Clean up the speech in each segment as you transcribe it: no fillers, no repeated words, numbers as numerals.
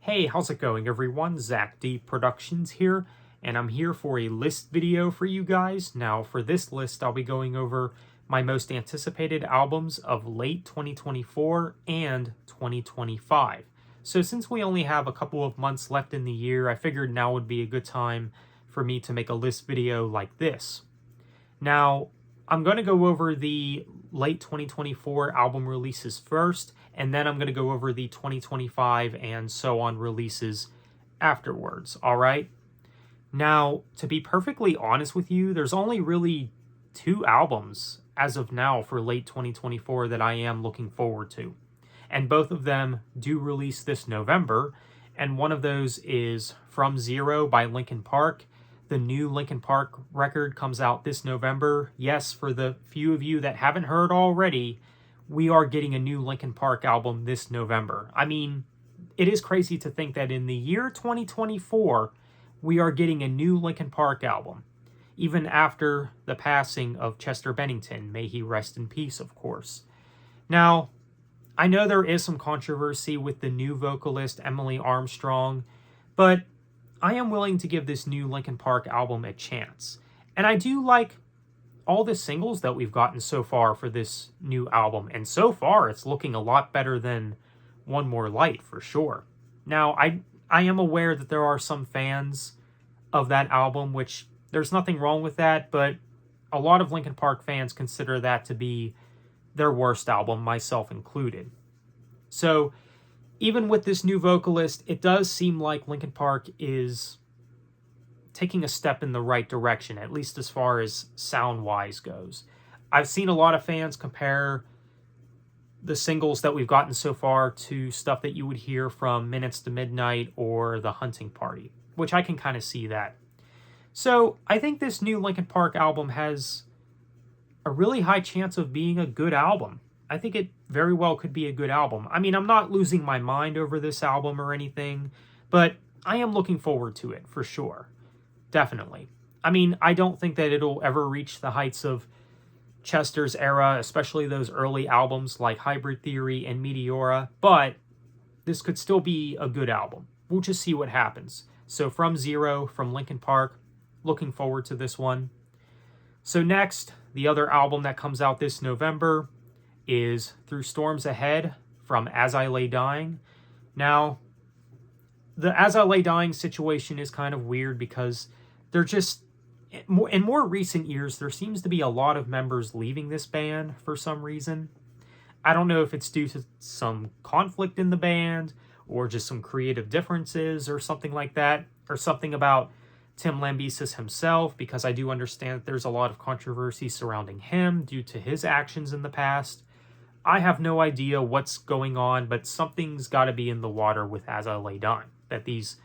Hey, how's it going everyone? Zach D Productions here, and I'm here for a list video for you guys. Now, for this list, I'll be going over my most anticipated albums of late 2024 and 2025. So since we only have a couple of months left in the year, I figured now would be a good time for me to make a list video like this. Now, I'm going to go over the late 2024 album releases first, and then I'm going to go over the 2025 and so on releases afterwards, all right? Now, to be perfectly honest with you, there's only really two albums as of now for late 2024 that I am looking forward to. And both of them do release this November, and one of those is From Zero by Linkin Park. The new Linkin Park record comes out this November. Yes, for the few of you that haven't heard already, we are getting a new Linkin Park album this November. I mean, it is crazy to think that in the year 2024, we are getting a new Linkin Park album, even after the passing of Chester Bennington. May he rest in peace, of course. Now, I know there is some controversy with the new vocalist, Emily Armstrong, but I am willing to give this new Linkin Park album a chance. And I do like all the singles that we've gotten so far for this new album. And so far, it's looking a lot better than One More Light, for sure. Now, I am aware that there are some fans of that album, which there's nothing wrong with that, but a lot of Linkin Park fans consider that to be their worst album, myself included. So, even with this new vocalist, it does seem like Linkin Park is taking a step in the right direction, at least as far as sound-wise goes. I've seen a lot of fans compare the singles that we've gotten so far to stuff that you would hear from Minutes to Midnight or The Hunting Party, which I can kind of see that. So I think this new Linkin Park album has a really high chance of being a good album. I think it very well could be a good album. I mean, I'm not losing my mind over this album or anything, but I am looking forward to it for sure. Definitely. I mean, I don't think that it'll ever reach the heights of Chester's era, especially those early albums like Hybrid Theory and Meteora, but this could still be a good album. We'll just see what happens. So From Zero, from Linkin Park, looking forward to this one. So next, the other album that comes out this November is Through Storms Ahead from As I Lay Dying. Now, the As I Lay Dying situation is kind of weird because they're just, in more recent years, there seems to be a lot of members leaving this band for some reason. I don't know if it's due to some conflict in the band or just some creative differences or something like that, or something about Tim Lambesis himself, because I do understand that there's a lot of controversy surrounding him due to his actions in the past. I have no idea what's going on, but something's got to be in the water with As I Lay Dying, that these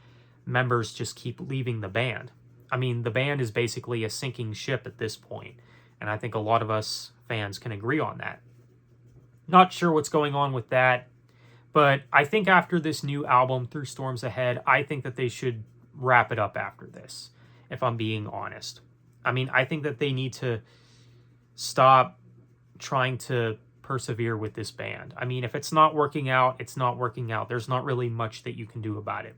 members just keep leaving the band. I mean, the band is basically a sinking ship at this point, and I think a lot of us fans can agree on that. Not sure what's going on with that, but I think after this new album, Through Storms Ahead, I think that they should wrap it up after this, if I'm being honest. I mean, I think that they need to stop trying to persevere with this band. I mean, if it's not working out, it's not working out. There's not really much that you can do about it.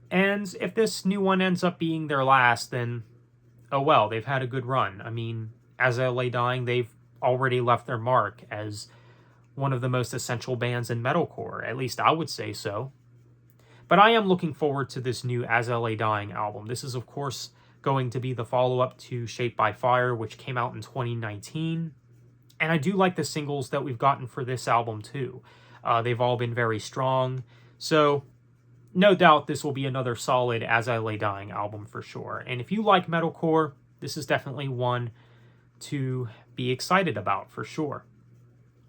And if this new one ends up being their last, then, oh well, they've had a good run. I mean, As I Lay Dying, they've already left their mark as one of the most essential bands in metalcore. At least I would say so. But I am looking forward to this new As I Lay Dying album. This is, of course, going to be the follow-up to Shaped by Fire, which came out in 2019. And I do like the singles that we've gotten for this album, too. They've all been very strong. So, no doubt this will be another solid As I Lay Dying album for sure. And if you like metalcore, this is definitely one to be excited about for sure.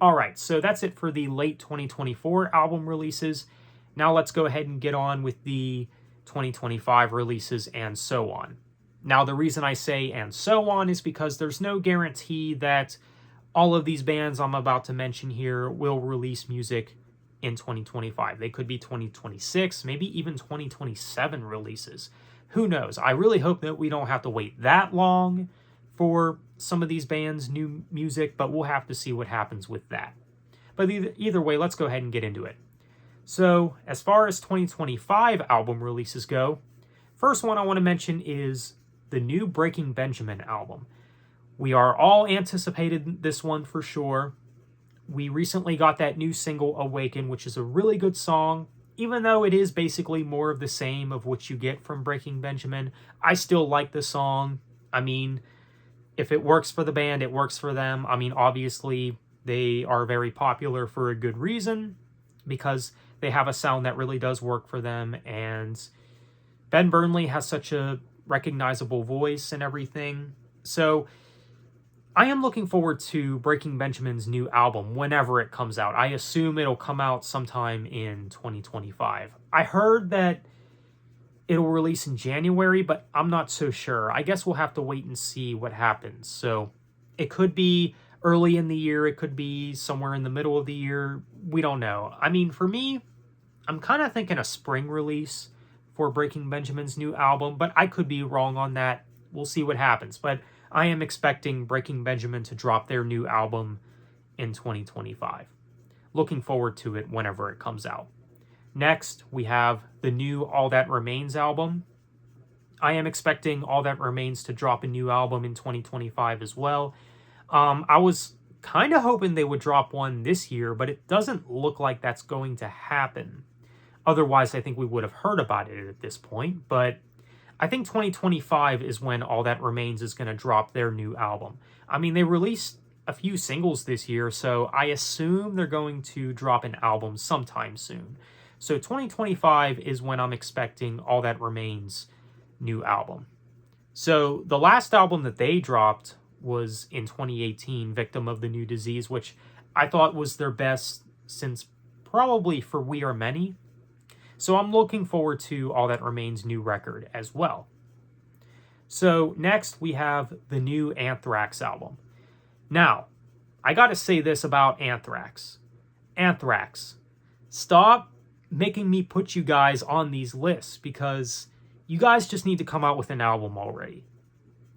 Alright, so that's it for the late 2024 album releases. Now let's go ahead and get on with the 2025 releases and so on. Now, the reason I say and so on is because there's no guarantee that all of these bands I'm about to mention here will release music in 2025. They could be 2026, maybe even 2027 releases. Who knows? I really hope that we don't have to wait that long for some of these bands' new music, but we'll have to see what happens with that. But either way, let's go ahead and get into it. So, as far as 2025 album releases go, first one I want to mention is the new Breaking Benjamin album. We are all anticipated this one for sure. We recently got that new single, Awaken, which is a really good song. Even though it is basically more of the same of what you get from Breaking Benjamin, I still like the song. I mean, if it works for the band, it works for them. I mean, obviously, they are very popular for a good reason, because they have a sound that really does work for them, and Ben Burnley has such a recognizable voice and everything. So I am looking forward to Breaking Benjamin's new album whenever it comes out. I assume it'll come out sometime in 2025. I heard that it'll release in January, but I'm not so sure. I guess we'll have to wait and see what happens. So it could be early in the year, it could be somewhere in the middle of the year. We don't know. I mean, for me, I'm kind of thinking a spring release for Breaking Benjamin's new album, but I could be wrong on that. We'll see what happens. But I am expecting Breaking Benjamin to drop their new album in 2025. Looking forward to it whenever it comes out. Next, we have the new All That Remains album. I am expecting All That Remains to drop a new album in 2025 as well. I was kind of hoping they would drop one this year, but it doesn't look like that's going to happen. Otherwise, I think we would have heard about it at this point, but I think 2025 is when All That Remains is going to drop their new album. I mean, they released a few singles this year, so I assume they're going to drop an album sometime soon. So 2025 is when I'm expecting All That Remains' new album. So the last album that they dropped was in 2018, Victim of the New Disease, which I thought was their best since probably For We Are Many. So I'm looking forward to All That Remains' new record as well. So next we have the new Anthrax album. Now, I gotta say this about Anthrax. Anthrax, stop making me put you guys on these lists, because you guys just need to come out with an album already.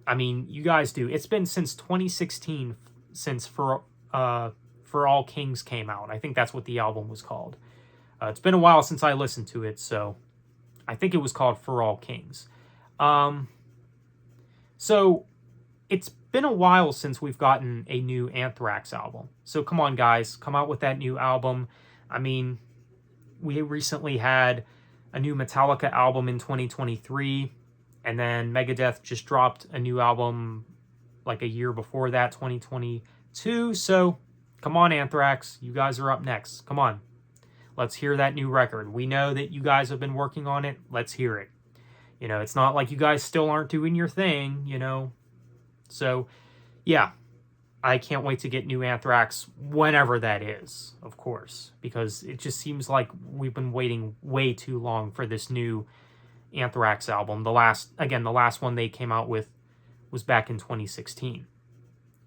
I mean, you guys do. It's been since 2016 since For All Kings came out. I think that's what the album was called. It's been a while since I listened to it, so I think it was called For All Kings. So it's been a while since we've gotten a new Anthrax album. So come on, guys, come out with that new album. I mean, we recently had a new Metallica album in 2023, and then Megadeth just dropped a new album like a year before that, 2022. So come on, Anthrax, you guys are up next. Come on. Let's hear that new record. We know that you guys have been working on it. Let's hear it. You know, it's not like you guys still aren't doing your thing, you know. So, yeah, I can't wait to get new Anthrax whenever that is, of course, because it just seems like we've been waiting way too long for this new Anthrax album. The last one they came out with was back in 2016.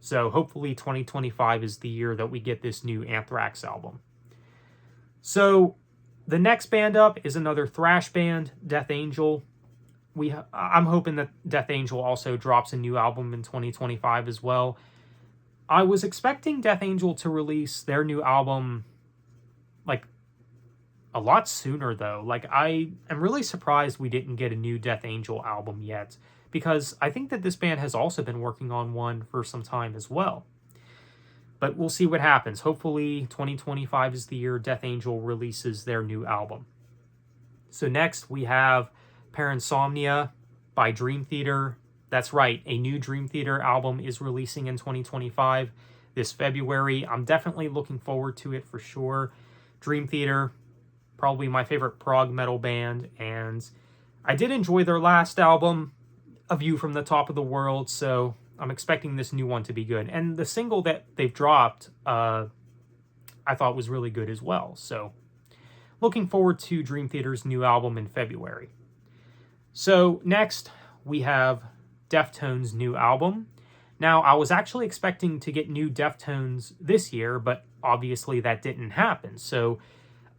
So hopefully 2025 is the year that we get this new Anthrax album. So the next band up is another thrash band, Death Angel. I'm hoping that Death Angel also drops a new album in 2025 as well. I was expecting Death Angel to release their new album like a lot sooner though. Like, I am really surprised we didn't get a new Death Angel album yet, because I think that this band has also been working on one for some time as well. But we'll see what happens. Hopefully 2025 is the year Death Angel releases their new album. So next we have Parasomnia by Dream Theater. That's right, a new Dream Theater album is releasing in 2025 this February. I'm definitely looking forward to it for sure. Dream Theater, probably my favorite prog metal band, and I did enjoy their last album, A View from the Top of the World, so I'm expecting this new one to be good. And the single that they've dropped, I thought was really good as well. So looking forward to Dream Theater's new album in February. So next we have Deftones' new album. Now, I was actually expecting to get new Deftones this year, but obviously that didn't happen. So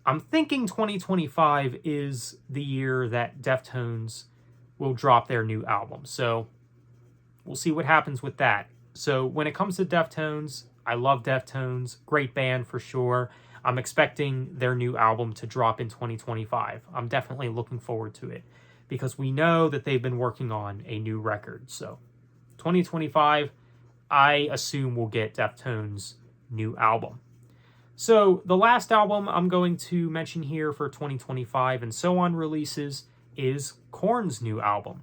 I'm thinking 2025 is the year that Deftones will drop their new album. So we'll see what happens with that. So when it comes to Deftones, I love Deftones. Great band for sure. I'm expecting their new album to drop in 2025. I'm definitely looking forward to it because we know that they've been working on a new record. So 2025, I assume we'll get Deftones' new album. So the last album I'm going to mention here for 2025 and so on releases is Korn's new album.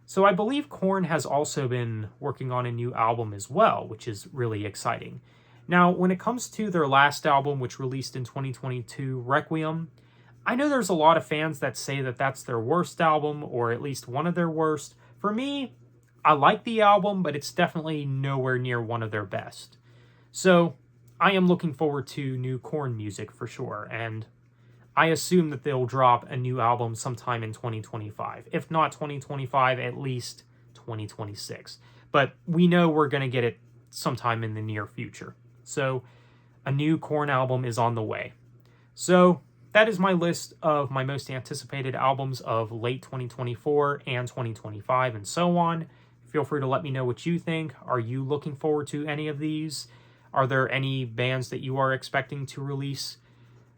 So I believe Korn has also been working on a new album as well, which is really exciting. Now, when it comes to their last album, which released in 2022, Requiem, I know there's a lot of fans that say that that's their worst album, or at least one of their worst. For me, I like the album, but it's definitely nowhere near one of their best. So I am looking forward to new Korn music for sure, and I assume that they'll drop a new album sometime in 2025. If not 2025, at least 2026. But we know we're going to get it sometime in the near future. So a new Korn album is on the way. So that is my list of my most anticipated albums of late 2024 and 2025 and so on. Feel free to let me know what you think. Are you looking forward to any of these? Are there any bands that you are expecting to release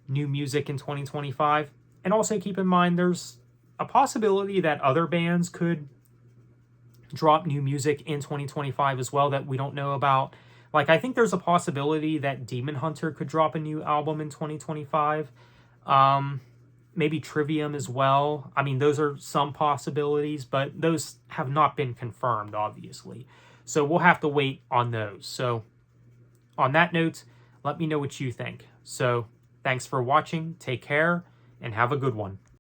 new music in 2025? And also keep in mind there's a possibility that other bands could drop new music in 2025 as well that we don't know about. Like, I think there's a possibility that Demon Hunter could drop a new album in 2025. Maybe Trivium as well. I mean, those are some possibilities, but those have not been confirmed, obviously. So we'll have to wait on those. So on that note, let me know what you think. So thanks for watching, take care, and have a good one.